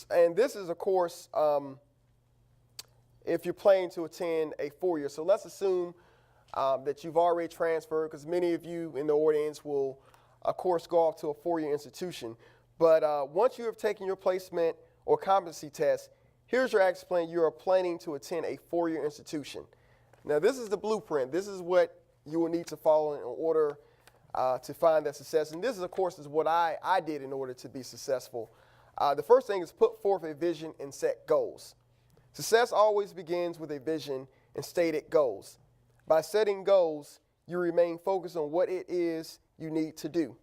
And this is, of course, if you're planning to attend a 4-year. So let's assume that you've already transferred, because many of you in the audience will, of course, go off to a 4-year institution. But once you have taken your placement or competency test, here's your action plan. You are planning to attend a 4-year institution. Now, this is the blueprint. This is what you will need to follow in order to find that success. And this, is, of course, is what I did in order to be successful. The first thing is put forth a vision and set goals. Success always begins with a vision and stated goals. By setting goals, you remain focused on what it is you need to do.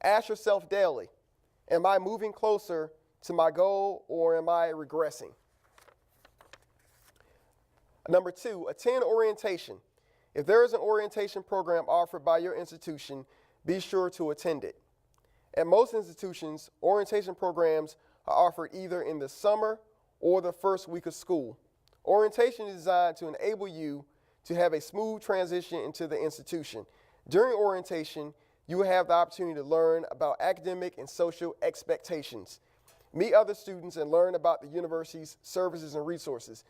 Ask yourself daily, am I moving closer to my goal or am I regressing? Number 2, attend orientation. If there is an orientation program offered by your institution, be sure to attend it. At most institutions, orientation programs are offered either in the summer or the first week of school. Orientation is designed to enable you to have a smooth transition into the institution. During orientation, you will have the opportunity to learn about academic and social expectations, meet other students, and learn about the university's services and resources.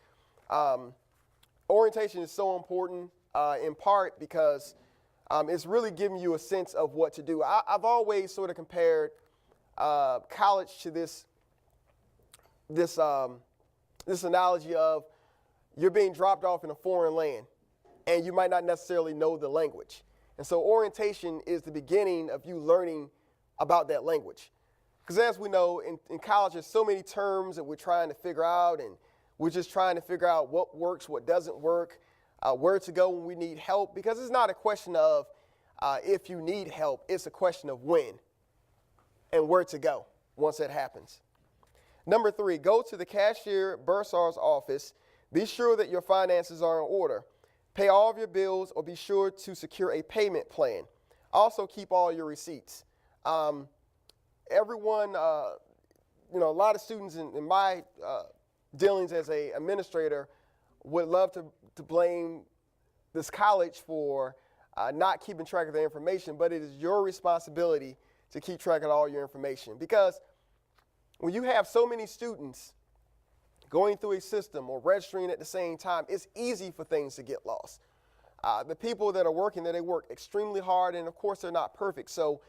Orientation is so important in part because it's really giving you a sense of what to do. I've always sort of compared college to this analogy of you're being dropped off in a foreign land and you might not necessarily know the language. And so orientation is the beginning of you learning about that language. Because as we know, in college, there's so many terms that we're trying to figure out, and we're just trying to figure out what works, what doesn't work, where to go when we need help. Because it's not a question of if you need help, it's a question of when and where to go once that happens. Number 3, go to the cashier bursar's office. Be sure that your finances are in order. Pay all of your bills, or be sure to secure a payment plan. Also, keep all your receipts. Everyone, a lot of students in my dealings as an administrator would love to blame this college for not keeping track of their information, but it is your responsibility to keep track of all your information. Because when you have so many students going through a system or registering at the same time, it's easy for things to get lost. The people that are working there, they work extremely hard, and of course they're not perfect. So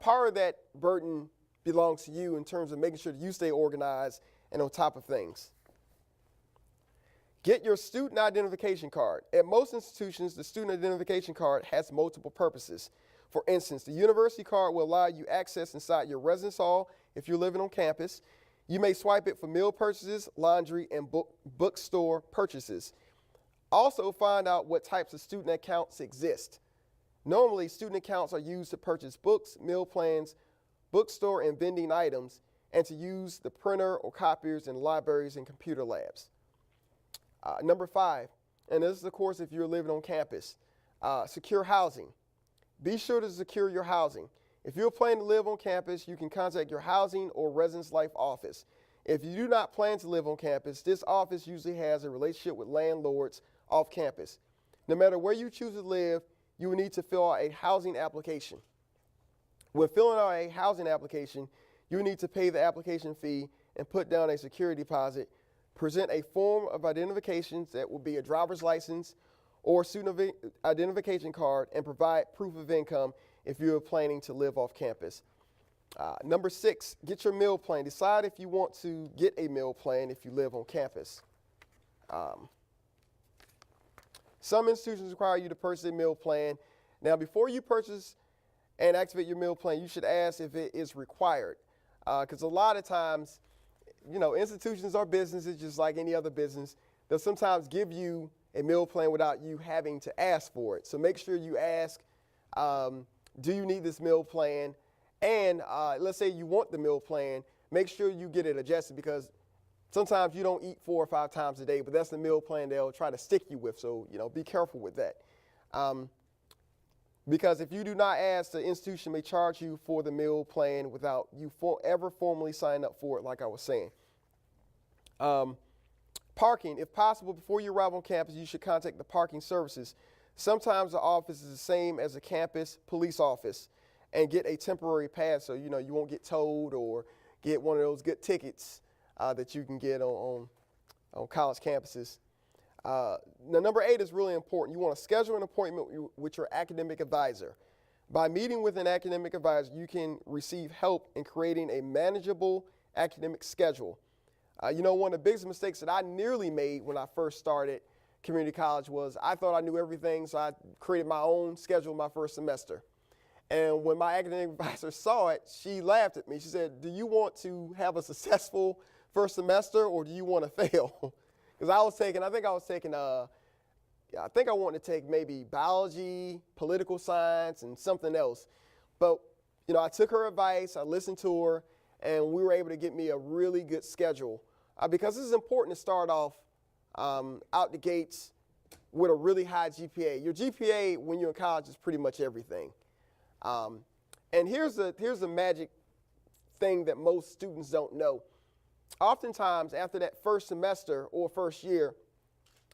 part of that burden belongs to you in terms of making sure that you stay organized and on top of things. Get your student identification card. At most institutions, the student identification card has multiple purposes. For instance, the university card will allow you access inside your residence hall if you're living on campus. You may swipe it for meal purchases, laundry, and bookstore purchases. Also, find out what types of student accounts exist. Normally, student accounts are used to purchase books, meal plans, bookstore and vending items, and to use the printer or copiers in libraries and computer labs. Number 5, and this is, of course, if you're living on campus, secure housing. Be sure to secure your housing. If you're planning to live on campus, you can contact your housing or residence life office. If you do not plan to live on campus, this office usually has a relationship with landlords off campus. No matter where you choose to live, you will need to fill out a housing application. When filling out a housing application, you need to pay the application fee and put down a security deposit. Present a form of identification that will be a driver's license or student identification card, and provide proof of income if you're planning to live off campus. Number 6, get your meal plan. Decide if you want to get a meal plan if you live on campus. Some institutions require you to purchase a meal plan. Now, before you purchase and activate your meal plan, you should ask if it is required. Because a lot of times, institutions are businesses just like any other business. They'll sometimes give you a meal plan without you having to ask for it. So make sure you ask, do you need this meal plan? And let's say you want the meal plan, make sure you get it adjusted, because sometimes you don't eat 4 or 5 times a day, but that's the meal plan they'll try to stick you with. So, be careful with that. Because if you do not ask, the institution may charge you for the meal plan without you ever formally sign up for it, like I was saying. Parking. If possible, before you arrive on campus, you should contact the parking services. Sometimes the office is the same as a campus police office, and get a temporary pass so you won't get towed or get one of those good tickets that you can get on college campuses. Now, number 8 is really important. You want to schedule an appointment with your academic advisor. By meeting with an academic advisor, you can receive help in creating a manageable academic schedule. One of the biggest mistakes that I nearly made when I first started community college was I thought I knew everything, so I created my own schedule my first semester. And when my academic advisor saw it, she laughed at me. She said, "Do you want to have a successful first semester or do you want to fail?" Because I wanted to take maybe biology, political science, and something else. But, I took her advice, I listened to her, and we were able to get me a really good schedule. Because this is important to start off out the gates with a really high GPA. Your GPA when you're in college is pretty much everything. And here's the magic thing that most students don't know. Oftentimes, after that first semester or first year,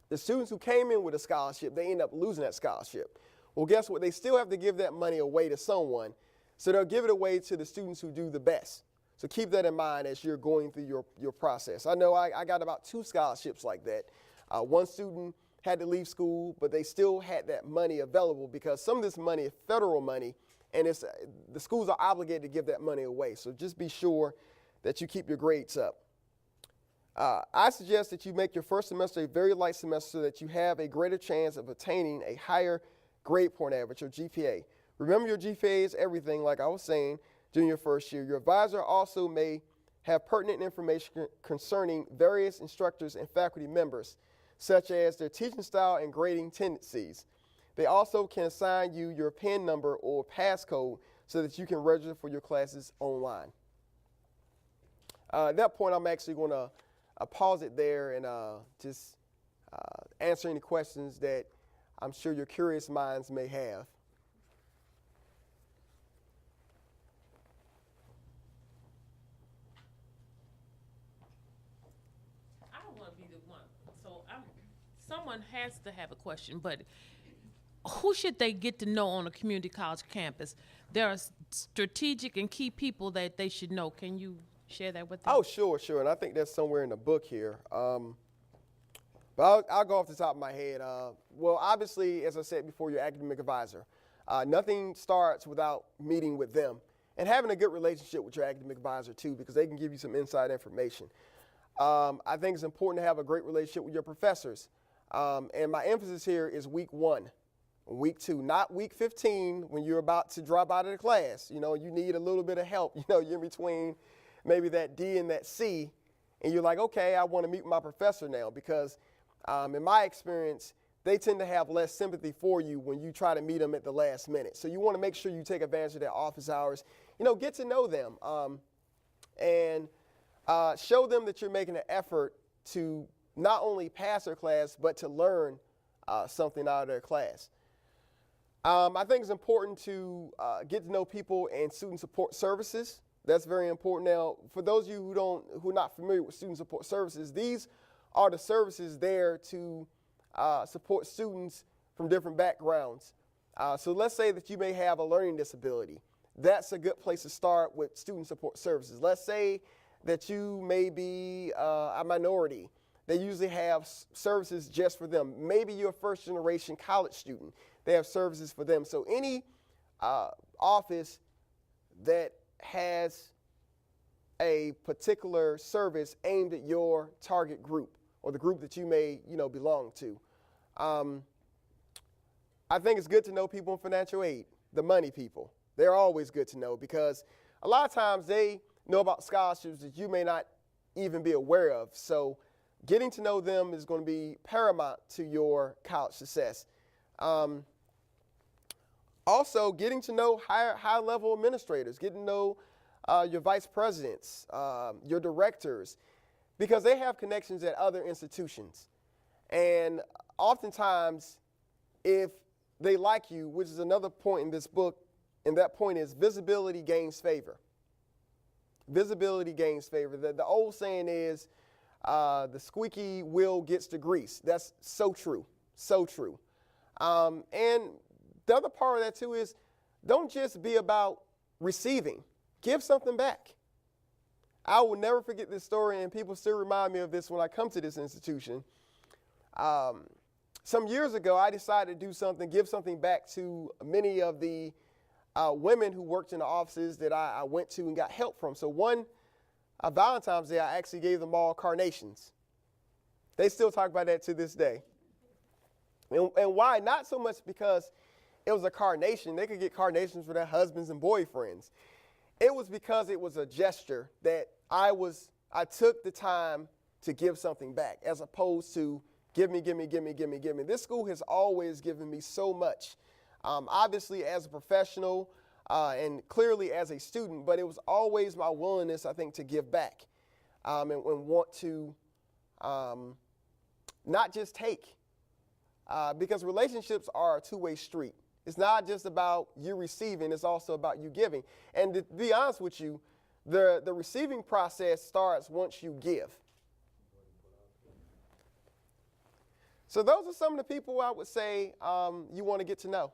the students who came in with a scholarship, they end up losing that scholarship. Well, guess what? They still have to give that money away to someone. So they'll give it away to the students who do the best. So keep that in mind as you're going through your process. I know I got about 2 scholarships like that. One student had to leave school, but they still had that money available because some of this money is federal money, and the schools are obligated to give that money away. So just be sure that you keep your grades up. I suggest that you make your first semester a very light semester so that you have a greater chance of attaining a higher grade point average, or GPA. Remember, your GPA is everything, like I was saying, during your first year. Your advisor also may have pertinent information concerning various instructors and faculty members, such as their teaching style and grading tendencies. They also can assign you your PIN number or passcode so that you can register for your classes online. At that point, I'm actually going to pause it there and just answer any questions that I'm sure your curious minds may have. I don't want to be the one. So someone has to have a question, but who should they get to know on a community college campus? There are strategic and key people that they should know. Can you share that with them? Oh, sure. And I think that's somewhere in the book here. But I'll go off the top of my head. Well, obviously, as I said before, your academic advisor. Nothing starts without meeting with them and having a good relationship with your academic advisor, too, because they can give you some inside information. I think it's important to have a great relationship with your professors. And my emphasis here is week 1. Week 2, not week 15 when you're about to drop out of the class. You need a little bit of help. You're in between maybe that D and that C, and you're like, okay, I want to meet with my professor now, because in my experience, they tend to have less sympathy for you when you try to meet them at the last minute. So you want to make sure you take advantage of their office hours. Get to know them and show them that you're making an effort to not only pass their class, but to learn something out of their class. I think it's important to get to know people in student support services. That's very important. Now, for those of you who are not familiar with student support services, these are the services there to support students from different backgrounds. So let's say that you may have a learning disability. That's a good place to start with student support services. Let's say that you may be a minority. They usually have services just for them. Maybe you're a first-generation college student. They have services for them. So any office that has a particular service aimed at your target group or the group that you may, belong to. I think it's good to know people in financial aid, the money people. They're always good to know because a lot of times they know about scholarships that you may not even be aware of. So getting to know them is going to be paramount to your college success. Also, getting to know high-level administrators, getting to know your vice presidents, your directors, because they have connections at other institutions. And oftentimes, if they like you, which is another point in this book, and that point is visibility gains favor. Visibility gains favor. The old saying is, the squeaky wheel gets the grease. That's so true, so true. And the other part of that, too, is don't just be about receiving. Give something back. I will never forget this story, and people still remind me of this when I come to this institution. Some years ago, I decided to do something, give something back to many of the women who worked in the offices that I went to and got help from. So one Valentine's Day, I actually gave them all carnations. They still talk about that to this day. And why? Not so much because it was a carnation. They could get carnations for their husbands and boyfriends. It was because it was a gesture that I took the time to give something back, as opposed to give me. This school has always given me so much, obviously as a professional and clearly as a student, but it was always my willingness, I think, to give back and want to not just take, because relationships are a two-way street. It's not just about you receiving, it's also about you giving. And to be honest with you, the receiving process starts once you give. So those are some of the people I would say you want to get to know.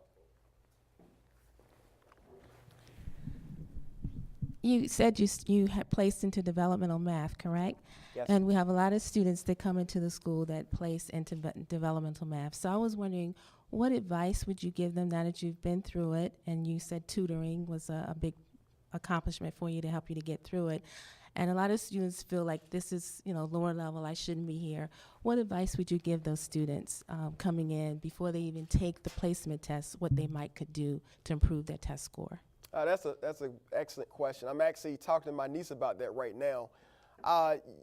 You said you had placed into developmental math, correct? Yes. And we have a lot of students that come into the school that place into developmental math. So I was wondering, what advice would you give them now that you've been through it? And you said tutoring was a big accomplishment for you to help you to get through it. And a lot of students feel like this is, lower level, I shouldn't be here. What advice would you give those students coming in before they even take the placement test, what they could do to improve their test score? That's an excellent question. I'm actually talking to my niece about that right now.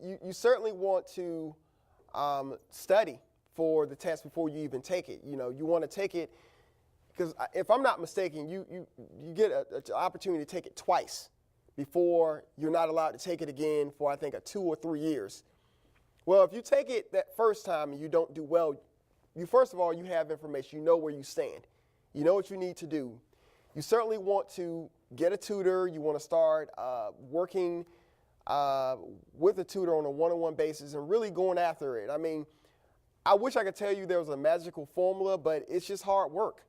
You certainly want to study for the test before you even take it. You want to take it because if I'm not mistaken, you get an opportunity to take it twice before you're not allowed to take it again for, I think, 2 or 3 years. Well, if you take it that first time and you don't do well, first of all, you have information. You know where you stand. You know what you need to do. You certainly want to get a tutor. You want to start working with a tutor on a one-on-one basis and really going after it. I mean, I wish I could tell you there was a magical formula, but it's just hard work.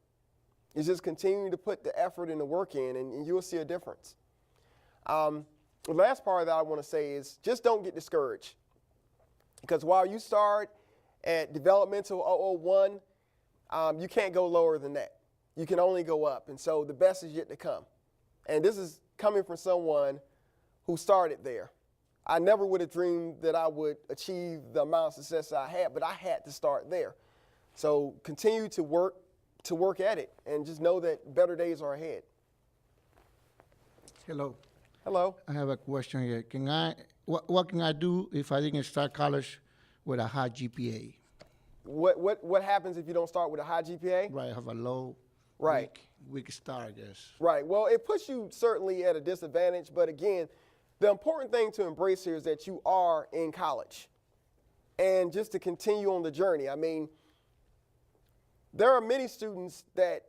It's just continuing to put the effort and the work in, and you'll see a difference. The last part that I want to say is just don't get discouraged. Because while you start at developmental 001, you can't go lower than that. You can only go up. And so the best is yet to come. And this is coming from someone who started there. I never would have dreamed that I would achieve the amount of success I had, but I had to start there. So continue to work at it and just know that better days are ahead. Hello. Hello. I have a question here. What can I do if I didn't start college with a high GPA? What happens if you don't start with a high GPA? Right, I have a low, Right. weak start, I guess. Right. Well, it puts you certainly at a disadvantage, but again, the important thing to embrace here is that you are in college and just to continue on the journey. I mean, there are many students that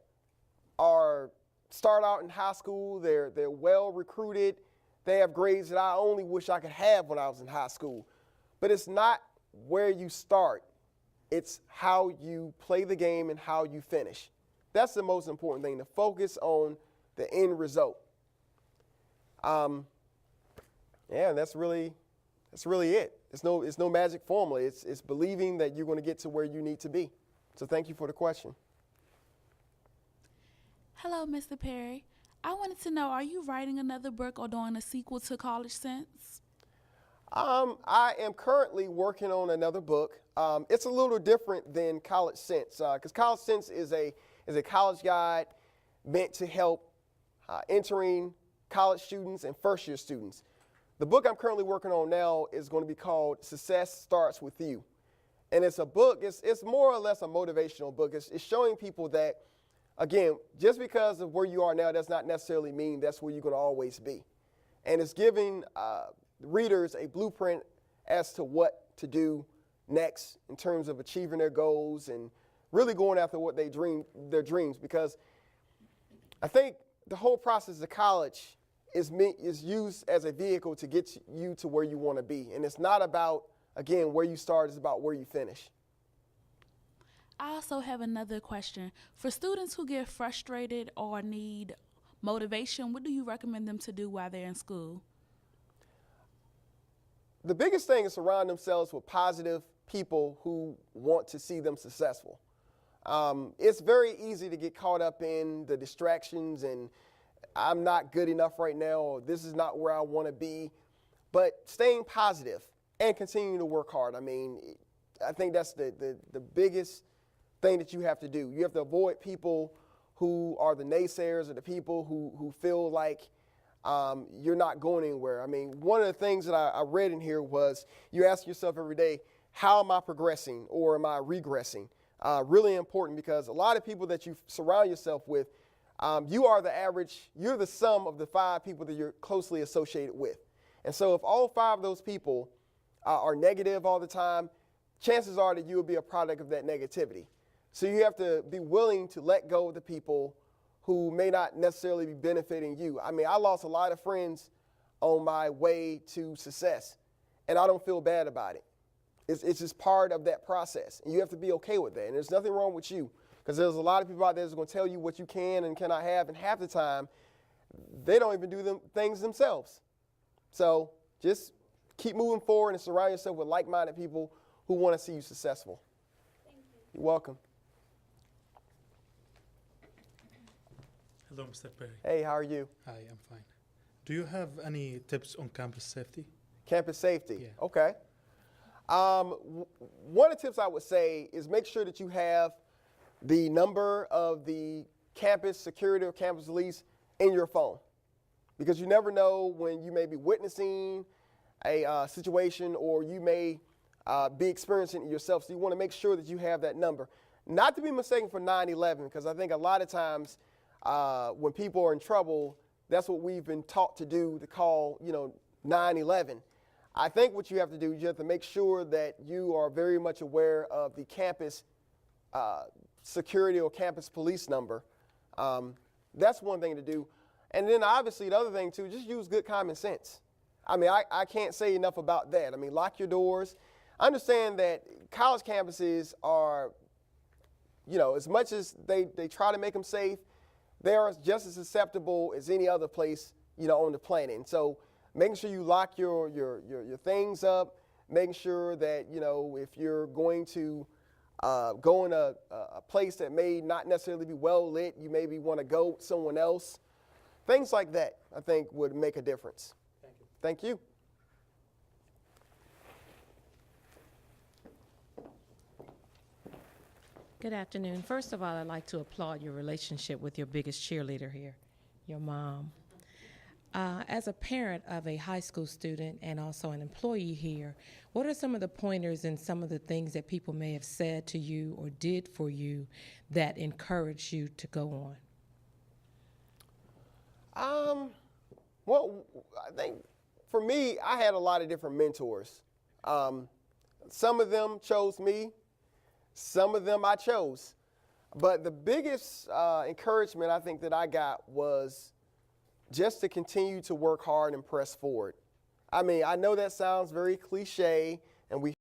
start out in high school, they're well recruited, they have grades that I only wish I could have when I was in high school. But it's not where you start, it's how you play the game and how you finish. That's the most important thing, to focus on the end result. Yeah, that's really it. It's no magic formula. It's believing that you're going to get to where you need to be. So thank you for the question. Hello, Mr. Perry. I wanted to know, are you writing another book or doing a sequel to College Sense? I am currently working on another book. It's a little different than College Sense because College Sense is a college guide meant to help entering college students and first-year students. The book I'm currently working on now is going to be called Success Starts With You. And it's a book, it's more or less a motivational book. It's showing people that, again, just because of where you are now does not necessarily mean that's where you're going to always be. And it's giving readers a blueprint as to what to do next in terms of achieving their goals and really going after what their dreams. Because I think the whole process of college is used as a vehicle to get you to where you want to be. And it's not about, again, where you start, it's about where you finish. I also have another question. For students who get frustrated or need motivation, what do you recommend them to do while they're in school? the biggest thing is surround themselves with positive people who want to see them successful. It's very easy to get caught up in the distractions and I'm not good enough right now, or this is not where I want to be. But staying positive and continuing to work hard. I mean, I think that's the biggest thing that you have to do. You have to avoid people who are the naysayers or the people who feel like you're not going anywhere. I mean, one of the things that I read in here was you ask yourself every day, how am I progressing or am I regressing? Really important, because a lot of people that you surround yourself with, you are the average, you're the sum of the 5 people that you're closely associated with. And so if all 5 of those people are negative all the time, chances are that you will be a product of that negativity. So you have to be willing to let go of the people who may not necessarily be benefiting you. I mean, I lost a lot of friends on my way to success, and I don't feel bad about it. It's just part of that process, and you have to be okay with that. And there's nothing wrong with you, because there's a lot of people out there that's going to tell you what you can and cannot have, and half the time, they don't even do them things themselves. So just keep moving forward and surround yourself with like-minded people who want to see you successful. Thank you. You're welcome. Hello, Mr. Perry. Hey, how are you? Hi, I'm fine. Do you have any tips on campus safety? Campus safety. Yeah. Okay. One of the tips I would say is make sure that you have the number of the campus security or campus police in your phone, because you never know when you may be witnessing a situation or you may be experiencing it yourself. So you want to make sure that you have that number. Not to be mistaken for 9/11, because I think a lot of times when people are in trouble, that's what we've been taught to do, to call, 9/11. I think what you have to do is you have to make sure that you are very much aware of the campus security or campus police number. That's one thing to do. And then obviously the other thing too, just use good common sense. I mean, I can't say enough about that. I mean, lock your doors. Understand that college campuses are, as much as they try to make them safe, they are just as susceptible as any other place, on the planet. And so making sure you lock your things up, making sure that, if you're going to go in a place that may not necessarily be well lit, you maybe want to go with someone else. Things like that, I think, would make a difference. Thank you. Thank you. Good afternoon. First of all, I'd like to applaud your relationship with your biggest cheerleader here, your mom. As a parent of a high school student and also an employee here, what are some of the pointers and some of the things that people may have said to you or did for you that encouraged you to go on? Well, I think for me, I had a lot of different mentors. Some of them chose me. Some of them I chose. But the biggest encouragement I think that I got was just to continue to work hard and press forward. I mean, I know that sounds very cliche, and we